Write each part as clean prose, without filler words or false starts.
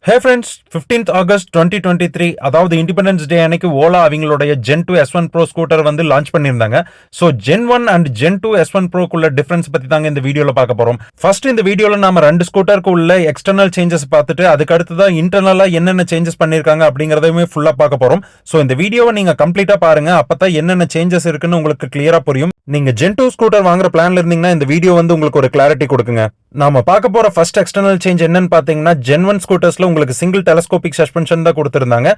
Hey friends, 15th August 2023 அதாவது independence day அன்னைக்கு ஓலா அவங்களுடைய Gen 2 S1 Pro ஸ்கூட்டர் வந்து லான்ச் பண்ணியிருந்தாங்க. So Gen 1 and Gen 2 S1 Proக்குள்ள டிஃபரன்ஸ் பத்தி தாங்க இந்த வீடியோல பார்க்க போறோம். ஃபர்ஸ்ட் இந்த வீடியோல நாம ரெண்டு ஸ்கூட்டருக்கு உள்ள எக்ஸ்டர்னல் சேஞ்சஸ் பார்த்துட்டு அதுக்கு அடுத்ததான் இன்டர்னலா என்னென்ன சேஞ்சஸ் பண்ணிருக்காங்க அப்படிங்கறதையுமே ஃபுல்லா பார்க்க போறோம். ஸோ இந்த வீடியோவை நீங்க கம்ப்ளீட்டா பாருங்க, அப்பதான் என்னென்ன சேஞ்சஸ் இருக்குன்னு உங்களுக்கு கிளியரா புரியும். நீங்க Gen 2 ஸ்கூட்டர் வாங்குற பிளான்ல இருந்தீங்கன்னா இந்த வீடியோ வந்து உங்களுக்கு ஒரு கிளாரிட்டி கொடுக்குங்க. நாம பார்க்க போற ஃபர்ஸ்ட் எக்ஸ்டர்னல் சேஞ்ச் என்னன்னு பாத்தீங்கன்னா Gen 1 ஸ்கூட்டர்ஸ்ல உங்களுக்கு சிங்கிள் டெலஸ்கோபிக் சஸ்பென்ஷன் தான் கொடுத்திருந்தாங்க.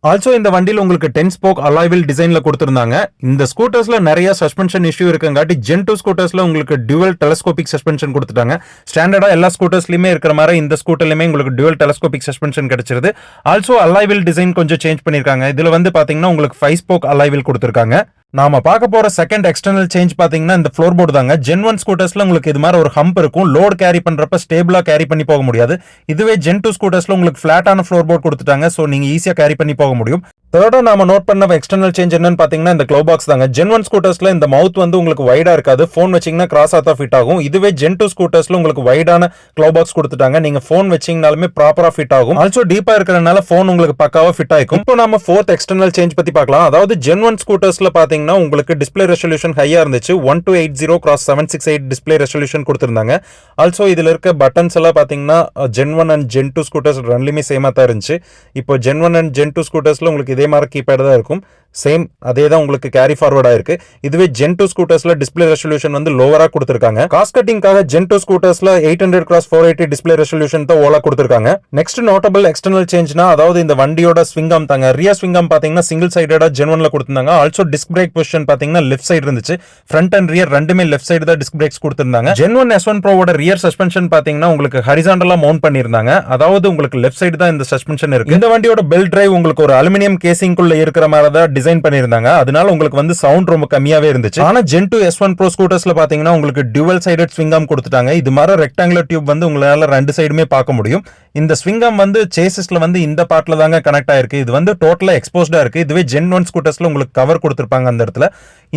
ஆல்சோ இந்த வண்டியில் உங்களுக்கு 10 ஸ்போக் அலாய் வீல் டிசைன்ல கொடுத்திருந்தாங்க. இந்த ஸ்கூட்டர்ஸ்ல நிறைய சஸ்பென்ஷன் இஷ்யூ இருக்குங்காட்டி Gen 2 ஸ்கூட்டர்ஸ்ல உங்களுக்கு டுவல் டெலஸ்கோபிக் சஸ்பென்ஷன் கொடுத்துட்டாங்க. ஸ்டாண்டர்டா எல்லா ஸ்கூட்டர்ஸ்லயுமே இருக்கிற மாதிரி இந்த ஸ்கூட்டர்லயுமே உங்களுக்கு டுவல் டெலஸ்கோபிக் சஸ்பென்ஷன் கிடைச்சிருது. ஆல்சோ அலாய் வீல் டிசைன் கொஞ்சம் சேஞ்ச் பண்ணிருக்காங்க. இதுல வந்து பாத்தீங்கன்னா உங்களுக்கு 5 ஸ்போக் அலாய் வீல் கொடுத்திருக்காங்க. நாம பார்க்க போற செகண்ட் எக்ஸ்டர்னல் சேஞ்ச் பாத்தீங்கன்னா இந்த ஃப்ளோர் போர்டு தாங்க. Gen 1 ஸ்கூட்டர்ஸ்ல உங்களுக்கு இது மாதிரி ஒரு ஹம்ப் இருக்கும். லோட் கேரி பண்றப்ப ஸ்டேபிளா கேரி பண்ணி போக முடியாது. இதுவே Gen 2 ஸ்கூட்டர்ஸ்ல உங்களுக்கு பிளாட்டான ஃப்ளோர் போர்டு கொடுத்துட்டாங்க. சோ நீங்க ஈஸியா கேரி பண்ணி போக முடியும். தேர்டா நாம நோட் பண்ண எக்ஸ்டர்னல் சேஞ்ச் என்னன்னு பாத்தீங்கன்னா இந்த க்ளோ பாக்ஸ் தாங்க. Gen 1 ஸ்கூட்டர்ஸ்ல இந்த மவுத் வந்து உங்களுக்கு வைடா இருக்காது. போன் வச்சீங்கன்னா கிராஸா தான் ஃபிட் ஆகும். இதுவே Gen 2 ஸ்கூட்டர்ஸ்ல உங்களுக்கு வைடான க்ளோ பாக்ஸ் கொடுத்துட்டாங்க. நீங்க போன் வச்சீங்கனாலுமே ப்ராப்பரா ஃபிட் ஆகும். ஆல்சோ டீப்பா இருக்கறனால போன் உங்களுக்கு பக்காவா ஃபிட் ஆகும். இப்போ நாம ஃபோர்த் எக்ஸ்டர்னல் சேஞ்ச் பத்தி பார்க்கலாம். அதாவது Gen 1 ஸ்கூட்டர்ஸ்ல பாத்தீங்கன்னா உங்களுக்கு டிஸ்ப்ளே ரெசல்யூஷன் ஹையா இருந்துச்சு. 1280x768 டிஸ்ப்ளே ரெசல்யூஷன் கொடுத்திருந்தாங்க. ஆல்சோ இதுல இருக்க பட்டன்ஸ் எல்லாம் பாத்தீங்கன்னா Gen 1 அண்ட் Gen 2 ஸ்கூட்டர்ஸ் ரெண்டுலயுமே சேமா தான் இருந்துச்சு. இப்போ Gen 1 அண்ட் Gen 2 ஸ்கூட்டர்ஸ்ல உங்களுக்கு இதே மாதிரி கீபேட் தான் இருக்கும். சேம் அதே தான் உங்களுக்கு கேரி ஃபார்வர்டா இருக்கு. இதுவே Gen 2 ஸ்கூட்டர்ஸ்ல டிஸ்ப்ளே ரெசல்யூஷன் வந்து லோவரா கொடுத்திருக்காங்க. காஸ்ட் கட்டிங்காக Gen 2 ஸ்கூட்டர்ஸ்ல 800x480 டிஸ்ப்ளே ரெசல்யூஷன் தான் ஓலா கொடுத்திருக்காங்க. நெக்ஸ்ட் நோட்டபிள் எக்ஸ்டர்னல் சேஞ்ச்னா அதாவது இந்த வண்டியோட ஸ்விங் ஆர்ம் தாங்க. ரியர் ஸ்விங் ஆர்ம் பாத்தீங்கன்னா சிங்கிள் சைடடா Gen 1ல கொடுத்திருந்தாங்க. ஆல்சோ டிஸ்க் பிரேக் பொசிஷன் பாத்தீங்கன்னா லெஃப்ட் சைடு இருந்துச்சு. ஃப்ரண்ட் அண்ட் ரியர் ரெண்டுமே லெஃப்ட் சைடு தான் டிஸ்க் பிரேக்ஸ் கொடுத்திருந்தாங்க. Gen 1 S1 Proவோட ரியர் சஸ்பென்ஷன் பாத்தீங்கன்னா உங்களுக்கு ஹரிசாண்டலா மவுண்ட் பண்ணிருந்தாங்க. அதாவது உங்களுக்கு லெஃப்ட் சைடு தான் இந்த சஸ்பென்ஷன் இருக்கு. இந்த வண்டியோட பெல்ட் டிரைவ் உங்களுக்கு ஒரு அலுமினியம் கேசிங் குள்ள இருக்கிற மாதிரி தான் டிசைன் பண்ணிருந்தாங்க. அதனால உங்களுக்கு வந்து சவுண்ட் ரொம்ப கம்மியாவே இருந்துச்சு. ஆனா Gen 2 S1 Pro ஸ்கூட்டர்ஸ்ல பாத்தீங்கன்னா உங்களுக்கு டுவல் சைடட் ஸ்விங் ஆர்ம் கொடுத்துட்டாங்க. இது மாதிரி ரெக்டாங்குலர் டியூப் வந்து உங்களால ரெண்டு சைடுமே பார்க்க முடியும். இந்த ஸ்விங் ஆர்ம் வந்து சேசஸ்ல வந்து இந்த பார்ட்ல தாங்க கனெக்ட் ஆயிருக்கு. இது வந்து டோட்டலா எக்ஸ்போஸ்டா இருக்கு. இதுவே Gen 1 ஸ்கூட்டர்ஸ்ல உங்களுக்கு கவர் கொடுத்திருப்பாங்க அந்த இடத்துல.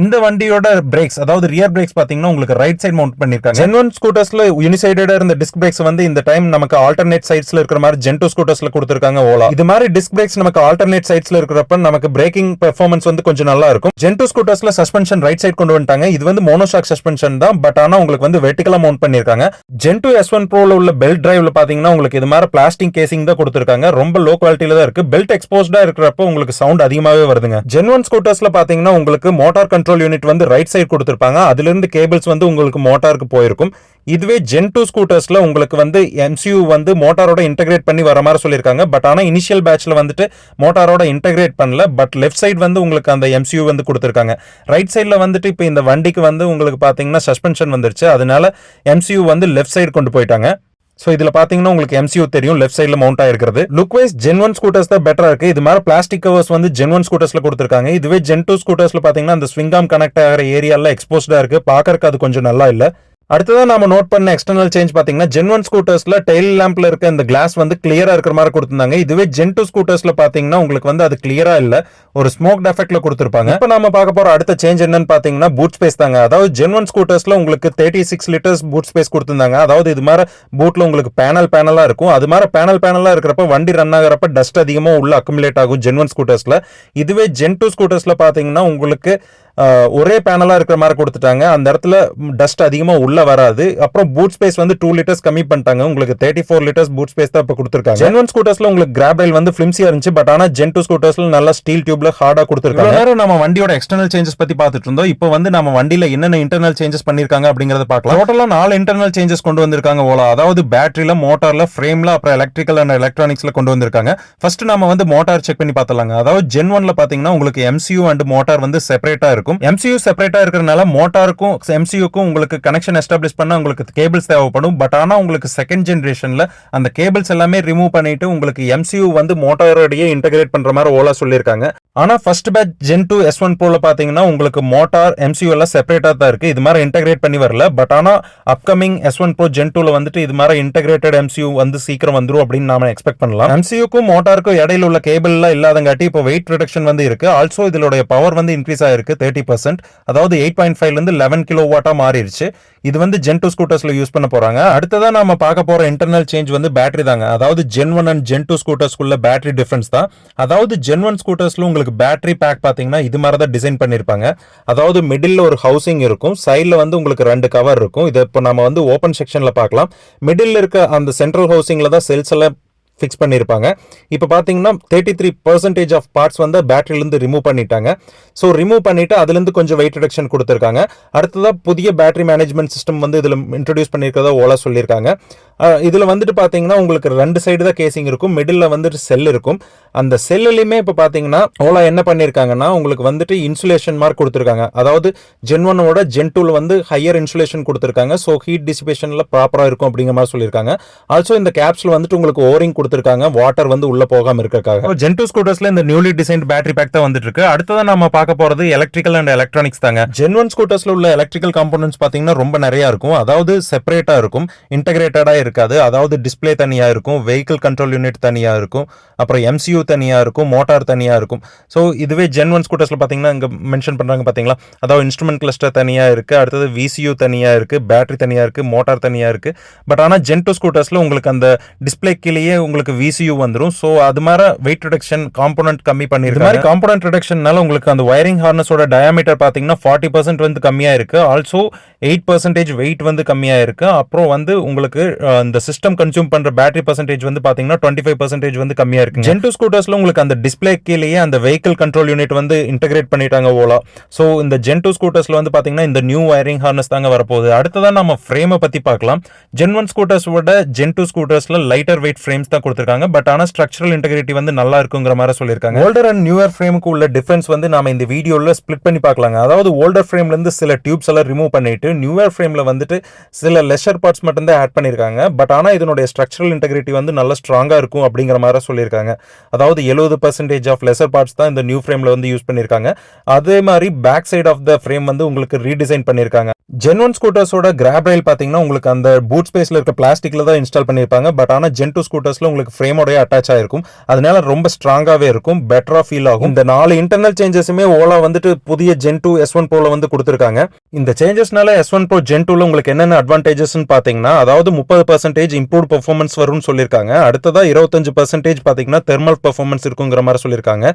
இந்த வண்டியோட பிரேக்ஸ் அதாவது ரியர் பிரேக்ஸ் பாத்தீங்கன்னா உங்களுக்கு ரைட் சைடு மவுண்ட் பண்ணிருக்காங்க. Gen 1 ஸ்கூட்டர்ஸ்ல யூனிசைடடா இருந்த டிஸ்க் பிரேக்ஸ் வந்து இந்த டைம் நமக்கு ஆல்டர்னேட் சைட்ஸ்ல இருக்கிற மாதிரி Gen 2 ஸ்கூட்டர்ஸ்ல கொடுத்திருக்காங்க ஓலா. இது மாதிரி டிஸ்க் பிரேக்ஸ் நமக்கு ஆல்டர்னேட் சைட்ஸ்ல இருக்கிறப்ப நமக்கு பிரேக்கிங் பெர்ஃபார்மன்ஸ் வந்து கொஞ்சம் நல்லா இருக்கும். Gen 2 ஸ்கூட்டர்ஸ்ல சஸ்பென்ஷன் ரைட் சைடு கொண்டு வந்துட்டாங்க. இது வந்து மோனோஷாக் சஸ்பென்ஷன் தான். பட் ஆனா உங்களுக்கு வந்து வெர்டிகலா மவுண்ட் பண்ணிருக்காங்க. Gen 2 S1 Proல உள்ள பெல்ட் டிரைவ்ல பாத்தீங்கன்னா உங்களுக்கு இது மாதிரி பிளாஸ்டிக் கேசிங் தான் கொடுத்திருக்காங்க. ரொம்ப லோ குவாலிட்டில தான் இருக்கு. பெல்ட் எக்ஸ்போஸ்டா இருக்கிறப்ப உங்களுக்கு சவுண்ட் அதிகமாவே வருதுங்க. Gen 1 ஸ்கூட்டர்ஸ்ல பாத்தீங்கன்னா உங்களுக்கு மோட்டார் கண்ட்ரோல் யூனிட் வந்து ரைட் சைடு கொடுத்திருப்பாங்க. அதுல இருந்து கேபிள்ஸ் வந்து உங்களுக்கு மோட்டாருக்கு போயிருக்கும். இதுவே Gen 2 ஸ்கூட்டர்ஸ்ல உங்களுக்கு வந்து MCU வந்து மோட்டாரோட இன்டகிரேட் பண்ணி வர மாதிரி சொல்லிருக்காங்க. பட் ஆனா இனிஷியல் பேட்ச்ல வந்துட்டு மோட்டாரோட இன்டகிரேட் பண்ணல. பட் லெஃப்ட் சைடு வந்து உங்களுக்கு அந்த MCU வந்து கொடுத்திருக்காங்க. ரைட் சைடுல வந்துட்டு இப்போ இந்த வண்டிக்கு வந்து உங்களுக்கு பாத்தீங்கன்னா சஸ்பென்ஷன் வந்துருச்சு. அதனால MCU வந்து லெஃப்ட் சைடு கொண்டு போயிட்டாங்க. சோ இதுல பாத்தீங்கன்னா உங்களுக்கு MCU தெரியும் லெஃப்ட் சைடுல மவுண்ட் ஆயிருக்கிறது. லுக் வைஸ் Gen 1 ஸ்கூட்டர்ஸ் தான் பெட்டரா இருக்கு. இது மாதிரி பிளாஸ்டிக் கவர்ஸ் வந்து Gen 1 ஸ்கூட்டர்ஸ்ல கொடுத்திருக்காங்க. இதுவே Gen 2 ஸ்கூட்டர்ஸ்ல பாத்தீங்கன்னா அந்த ஸ்விங் ஆர்ம் கனெக்ட் ஆகிற ஏரியால எக்ஸ்போஸ்டா இருக்கு. பாக்கறதுக்கு அது கொஞ்சம் நல்லா இல்ல. அடுத்ததான் நாம நோட் பண்ண எக்ஸ்டர்னல் சேஞ்ச் பாத்தீங்கன்னா Gen 1 ஸ்கூட்டர்ஸ்ல டெயில் லேம்ப்ல இருக்க இந்த கிளாஸ் வந்து கிளியரா இருக்கிற மாதிரி கொடுத்திருந்தாங்க. இதுவே Gen 2 ஸ்கூட்டர்ஸ்ல பாத்தீங்கன்னா உங்களுக்கு வந்து அது கிளியரா இல்ல, ஒரு ஸ்மோக் எஃபெக்ட்ல கொடுத்திருப்பாங்க. இப்போ நாம பார்க்க போற அடுத்த சேஞ்ச் என்னன்னு பாத்தீங்கன்னா பூட் ஸ்பேஸ் தாங்க. அதாவது Gen 1 ஸ்கூட்டர்ஸ்ல உங்களுக்கு 36 லிட்டர்ஸ் பூட் ஸ்பேஸ் கொடுத்திருந்தாங்க. அதாவது இது மாதிரி பூட்ல உங்களுக்கு பேனலா இருக்கும். அது மாதிரி பேனலா இருக்கிறப்ப வண்டி ரன் ஆகிறப்ப டஸ்ட் அதிகமா உள்ள அக்குமுலேட் ஆகும் Gen 1 ஸ்கூட்டர்ஸ்ல. இதுவே Gen 2 ஸ்கூட்டர்ஸ்ல பாத்தீங்கன்னா உங்களுக்கு ஒரே பேனலா இருக்கிற மாதிரி கொடுத்துட்டாங்க. அந்த இடத்துல டஸ்ட் அதிகமா உள்ள வராது. அப்புறம் பூட் ஸ்பேஸ் வந்து 2 லிட்டர்ஸ் கம்மி பண்ணிட்டாங்க. உங்களுக்கு 34 லிட்டர்ஸ் பூட் ஸ்பேஸ் தான் இப்ப கொடுத்திருக்காங்க. Gen 1 ஸ்கூட்டர்ஸ்ல உங்களுக்கு கிராப் ரயில் வந்து ஃபிலிம்சியா இருந்துச்சு. பட் ஆனா Gen 2 ஸ்கூட்டர்ஸ்ல நல்லா ஸ்டீல் டியூப்ல ஹார்டா கொடுத்திருக்காங்க. வேற நம்ம வண்டியோட எக்ஸ்டர்னல் சேஞ்சஸ் பத்தி பார்த்துட்டு இருந்தோம். இப்போ வந்து நம்ம வண்டியில என்னென்ன இன்டர்னல் சேஞ்சஸ் பண்ணிருக்காங்க அப்படிங்கறத பார்க்கலாம். டோட்டலா 4 இன்டர்னல் சேஞ்சஸ் கொண்டு வந்திருக்காங்க ஓலா. அதாவது பேட்டரியில, மோட்டார்ல, ஃப்ரேம்ல, அப்புறம் எலக்ட்ரிக்கல் அண்ட் எலக்ட்ரானிக்ஸ்ல கொண்டு வந்திருக்காங்க. ஃபர்ஸ்ட் நாம வந்து மோட்டார் செக் பண்ணி பார்த்தலாங்க. அதாவது Gen 1ல பாத்தீங்கன்னா உங்களுக்கு MCU அண்ட் மோட்டார் வந்து செப்பரேட்டா இருக்கும். MCU செப்பரேட்டா இருக்கறனால மோட்டாருக்கும் MCUக்கும் உங்களுக்கு கனெக்ஷன் எஸ்டாப்லிஷ் பண்ண உங்களுக்கு கேபிள்ஸ் தேவைப்படும். பட் ஆனா உங்களுக்கு செகண்ட் ஜெனரேஷன்ல அந்த கேபிள்ஸ் எல்லாமே ரிமூவ் பண்ணிட்டு உங்களுக்கு MCU வந்து மோட்டாரோடயே இன்டகிரேட் பண்ற மாதிரி ஓலா சொல்லிருக்காங்க. ஆனா ஃபர்ஸ்ட் பேட்ச் Gen 2 S1 Proல பாத்தீங்கன்னா உங்களுக்கு மோட்டார் MCU எல்லாம் செப்பரேட்டா தான் இருக்கு. இது மாதிரி இன்டகிரேட் பண்ணி வரல. பட் ஆனா அப்கமிங் S1 Pro Gen 2ல வந்துட்டு இது மாதிரி இன்டகிரேட்டட் MCU வந்து சீக்கிரம் வந்துரும் அப்படின்னு நாம எக்ஸ்பெக்ட் பண்ணலாம். MCUக்கும் மோட்டாருக்கும் இடையில உள்ள கேபிள் எல்லாம் இல்லாதங்காட்டி இப்போ வெயிட் ரிடக்ஷன் வந்து இருக்கு. ஆல்சோ இதோட பவர் வந்து இன்க்ரீஸ் ஆயிருக்கு. 30%. அதாவது 8.5 இருந்து 11 கிலோவாட்டா மாறிடுச்சு. இது வந்து ஜென் 2 ஸ்கூட்டர்ஸ்ல யூஸ் பண்ண போறாங்க. அடுத்ததான் நாம பார்க்க போற இன்டர்னல் சேஞ்ச் வந்து பேட்டரி தாங்க. அதாவது ஜென் 1 அண்ட் ஜென் 2 ஸ்கூட்டர்ஸ்க்குள்ள பேட்டரி டிஃபரன்ஸ் தான். அதாவது ஜென் 1 ஸ்கூட்டர்ஸ்ல உங்களுக்கு பேட்டரி பேக் பாத்தீங்கன்னா இது மாதிரி தான் டிசைன் பண்ணிருப்பாங்க. அதாவது மிடில் ஒரு ஹவுசிங் இருக்கும், சைட்ல வந்து உங்களுக்கு 2 கவர் இருக்கும். இதை இப்போ நம்ம வந்து ஓப்பன் செக்ஷன்ல பார்க்கலாம். மிடில் இருக்க அந்த சென்ட்ரல் ஹவுசிங்ல தான் செல்ஸ் எல்லாம் ஃபிக்ஸ் பண்ணியிருப்பாங்க. இப்போ பார்த்தீங்கன்னா 33% ஆஃப் பார்ட்ஸ் வந்து பேட்டரியிலேருந்து ரிமூவ் பண்ணிட்டாங்க. ஸோ ரிமூவ் பண்ணிவிட்டு அதுலேருந்து கொஞ்சம் வெயிட் ரிடக்ஷன் கொடுத்துருக்காங்க. அடுத்ததாக புதிய பேட்டரி மேனேஜ்மெண்ட் சிஸ்டம் வந்து இதில் இன்ட்ரடியூஸ் பண்ணியிருக்கிறதா ஓலா சொல்லியிருக்காங்க. இதில் வந்துட்டு பார்த்தீங்கன்னா உங்களுக்கு 2 சைடு தான் கேசிங் இருக்கும், மிடில் வந்துட்டு செல் இருக்கும். அந்த செல்லுலையுமே இப்போ பார்த்தீங்கன்னா ஓலா என்ன பண்ணியிருக்காங்கன்னா உங்களுக்கு வந்துட்டு இன்சுலேஷன் மார்க் கொடுத்துருக்காங்க. அதாவது ஜென் 1ஓட ஜென் 2ல வந்து ஹையர் இன்சுலேஷன் கொடுத்துருக்காங்க. ஸோ ஹீட் டிசிபேஷனில் ப்ராப்பராக இருக்கும் அப்படிங்கிற மாதிரி சொல்லியிருக்காங்க. ஆல்சோ இந்த கேப்ஸில் வந்துட்டு உங்களுக்கு ஓரிங் கொடுத்துருக்காங்க, வாட்டர் வந்து உள்ள போகாம இருக்காங்க. ஜென் 2 ஸ்கூட்டர்ஸ்ல இந்த நியூலி டிசைன்ட் பேட்டரி பேக் தான் வந்துட்டு இருக்கு. அடுத்ததான் நம்ம பார்க்க போறது எலக்ட்ரிக்கல் அண்ட் எலக்ட்ரானிக்ஸ் தாங்க. ஜென் 1 ஸ்கூட்டர்ஸ்ல உள்ள எலக்ட்ரிக்கல் காம்போனன்ட்ஸ் பாத்தீங்கன்னா ரொம்ப நிறைய இருக்கும். அதாவது செப்பரேட்டா இருக்கும், இன்டகிரேட்டடா இருக்காது. அதாவது டிஸ்பிளே தனியா இருக்கும், வெஹிக்கிள் கண்ட்ரோல் யூனிட் தனியா இருக்கும், அப்புறம் MCU தனியா இருக்கும், மோட்டார் தனியா இருக்கும். ஸோ இதுவே ஜென் 1 ஸ்கூட்டர்ஸ்ல பாத்தீங்கன்னா இங்க மென்ஷன் பண்றாங்க பாத்தீங்களா, அதாவது இன்ஸ்ட்ருமெண்ட் கிளஸ்டர் தனியா இருக்கு, அடுத்தது VCU தனியா இருக்கு, பேட்டரி தனியா இருக்கு, மோட்டார் தனியா இருக்கு. பட் ஆனா ஜென் 2 ஸ்கூட்டர்ஸ்ல உங்களுக்கு அந்த டிஸ்பிளே கீழேயே உங்களுக்கு VCU வந்துரும். சோ அது மாதிரி வெயிட் ரிடக்ஷன் காம்போனன்ட் கம்மி பண்ணிருக்காங்க. இந்த மாதிரி காம்போனன்ட் ரிடக்ஷன்னால உங்களுக்கு அந்த வயரிங் ஹார்னஸோட டயாமீட்டர் பாத்தீங்கன்னா 40% வந்து கம்மியா இருக்கு. ஆல்சோ 8% வெயிட் வந்து கம்மியா இருக்கு. அப்புறம் வந்து உங்களுக்கு இந்த சிஸ்டம் கன்சியூம் பண்ற பேட்டரி பர்சன்டேஜ் வந்து பாத்தீங்கன்னா 25% வந்து கம்மியா இருக்கு. ஜென் 2 ஸ்கூட்டர்ஸ்ல உங்களுக்கு அந்த டிஸ்பிளே கீழேயே அந்த வெஹிக்கிள் கண்ட்ரோல் யூனிட் வந்து இன்டகிரேட் பண்ணிட்டாங்க ஓலா. சோ இந்த ஜென் 2 ஸ்கூட்டர்ஸ்ல வந்து பாத்தீங்கன்னா இந்த நியூ வயரிங் ஹார்னஸ் தாங்க வரப்போகுது. அடுத்ததான் நம்ம ஃப்ரேமை பத்தி பார்க்கலாம். ஜென் 1 ஸ்கூட்டர்ஸோட ஜென் 2 ஸ்கூட்டர்ஸ்ல லைட்டர் வெயிட் ஃப்ரேம்ஸ் தான் கொடுத்திருக்காங்க. பட் ஆனா ஸ்ட்ரக்சரல் இன்டெகிரிட்டி வந்து நல்லா இருக்குங்கிற மாதிரி சொல்லியிருக்காங்க. ஓல்டர் அண்ட் நியூயர் ஃப்ரேமுக்கு உள்ள டிஃபரன்ஸ் வந்து நாம இந்த வீடியோல ஸ்பிளிட் பண்ணி பார்க்கலாங்க. அதாவது ஓல்டர் ஃப்ரேம்ல இருந்து சில டியூப்ஸ் எல்லாம் ரிமூவ் பண்ணிட்டு நியூயர் ஃப்ரேம்ல வந்துட்டு சில லெஷர் பார்ட்ஸ் மட்டும் தான் ஆட் பண்ணிருக்காங்க. பட் ஆனா இதனுடைய ஸ்ட்ரக்சரல் இன்டெகிரிட்டி வந்து நல்லா ஸ்ட்ராங்கா இருக்கும் அப்படிங்கிற மாதிரி சொல்லியிருக்காங்க. அதாவது 70% ஆஃப் லெஷர் பார்ட்ஸ் தான் இந்த நியூ ஃப்ரேம்ல வந்து யூஸ் பண்ணிருக்காங்க. அதே மாதிரி back side of the frame வந்து உங்களுக்கு ரீடிசைன் பண்ணிருக்காங்க. ஜென் 1 ஸ்கூட்டர்ஸோட கிராப் ரயில் பாத்தீங்கன்னா உங்களுக்கு அந்த பூட் ஸ்பேஸ்ல இருக்க பிளாஸ்டிக்ல தான் இன்ஸ்டால் பண்ணிருப்பாங்க. பட் ஆனா ஜென் 2 ஸ்கூட்டர்ஸ்ல உங்களுக்கு ஃப்ரேமோட அட்டாச் ஆயிருக்கும். அதனால ரொம்ப ஸ்ட்ராங்காவே இருக்கும், பெட்டரா ஃபீல் ஆகும். இந்த 4 இன்டர்னல் சேஞ்சஸுமே ஓலா வந்துட்டு புதிய ஜென் 2 S1 Proல வந்து கொடுத்திருக்காங்க. இந்த சேஞ்சஸ்னால S1 Pro Gen 2ல உங்களுக்கு என்னென்ன அட்வான்டேஜஸ் பாத்தீங்கன்னா, அதாவது 30% இம்ப்ரூவ்ட் பெர்ஃபார்மன்ஸ் வரும்னு சொல்லியிருக்காங்க. அடுத்ததா 25% பாத்தீங்கன்னா தெர்மல் பெர்ஃபார்மன்ஸ் இருக்குங்கிற மாதிரி சொல்லியிருக்காங்க.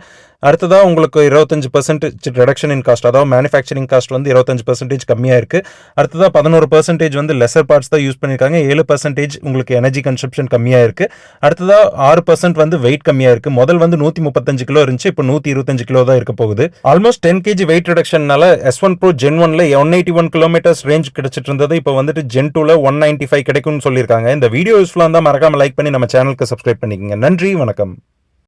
அடுத்ததா உங்களுக்கு 25% ரிடக்ஷன் இன் காஸ்ட், அதாவது மேனுஃபேக்சரிங் காஸ்ட் வந்து 25% கம்மியா இருக்கு. அடுத்ததா 11% வந்து லெசர் பார்ட்ஸ் தான் யூஸ் பண்ணிருக்காங்க. 7% உங்களுக்கு எனர்ஜி கன்சப்ஷன் கம்மியா இருக்கு. அடுத்ததா 6% வந்து வெயிட் கம்மியா இருக்கு. முதல் வந்து 135 கிலோ இருந்துச்சு, இப்போ 125 கிலோ தான் இருக்க போகுது. ஆல்மோஸ்ட் 10 kg வெயிட் ரிடக்ஷன்னால S1 Pro Gen 1ல 181 கிலோமீட்டர்ஸ் ரேஞ்ச் கிடைச்சிட்டு இருந்தது. இப்போ வந்துட்டு Gen 2ல 195 கிடைக்கும்னு சொல்லியிருக்காங்க. இந்த வீடியோ யூஸ்ஃபுல்லா இருந்தா மறக்காம லைக் பண்ணி நம்ம சேனலுக்கு சப்ஸ்கிரைப் பண்ணிக்கங்க. நன்றி, வணக்கம்.